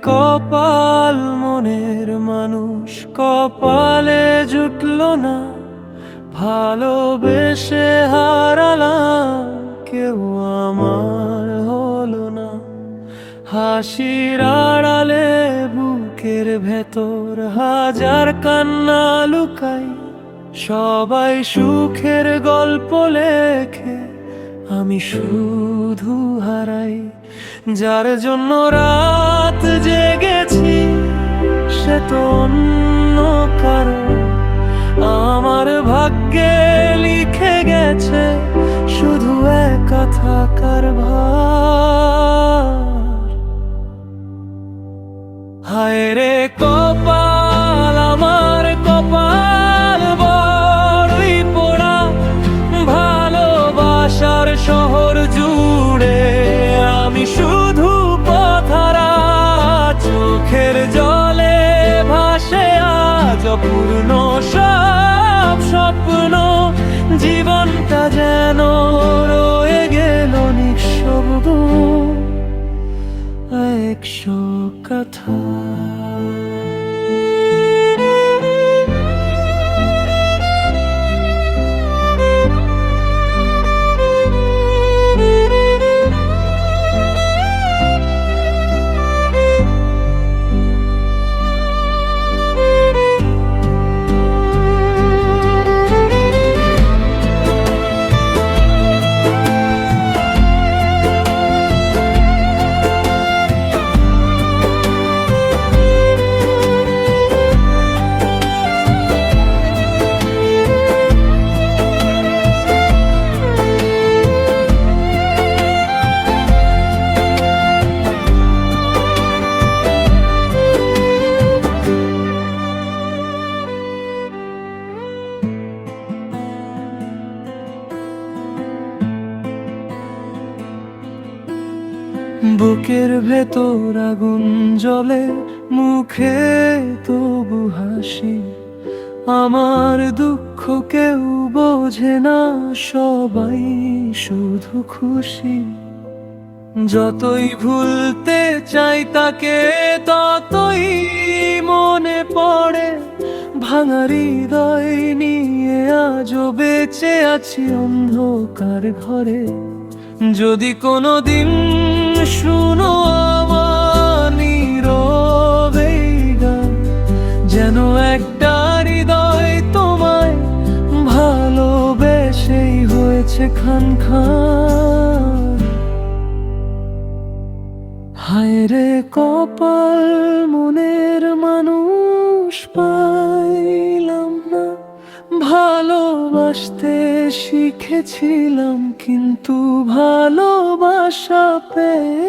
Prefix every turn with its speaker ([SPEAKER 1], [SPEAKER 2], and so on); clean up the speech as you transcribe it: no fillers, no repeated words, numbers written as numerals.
[SPEAKER 1] কপাল মনের মানুষ কপালে জুটলো না, ভালোবেসে হারালাম কেউ আমার হলো না। হাসির আড়ালে বুকের ভেতর হাজার কান্না লুকাই, সবাই সুখের গল্প লেখে, আমি শুধু হারাই। যার জন্য রাত জেগেছি সে তো অন্য কারো, আমার ভাগ্যে লিখে গেছে শুধু একা থাকার ভার। হায় রে কপাল আমার কপাল বড়ই পোড়া, ভালোবাসার শহর জুড়ে আমি শুধু পথহারা। চোখের জলে ভাসে আজ অপূর্ণ সব স্বপ্ন, জীবনটা যেন রয়ে গেল নিঃশব্দ একশো কথা। বুকের ভেতর আগুন জ্বলে, মুখে তবু হাসি, আমার দুঃখ কেউ বোঝে না, সবাই শুধু খুশি। যতই ভুলতে চাই তাকে ততই মনে পড়ে, ভাঙা হৃদয় নিয়ে আজও বেঁচে আছি অন্ধকার ঘরে। যদি কোনোদিন শুনো আমার নীরবে এই গান, যেন একটা হৃদয় তোমায় ভালোবেসেই হয়েছে খান খান। হায় রে কপাল মনের মানুষ পাইলাম না, ভালোবাসতে শিখেছিলাম কিন্তু ভালোবাসা পেয়ে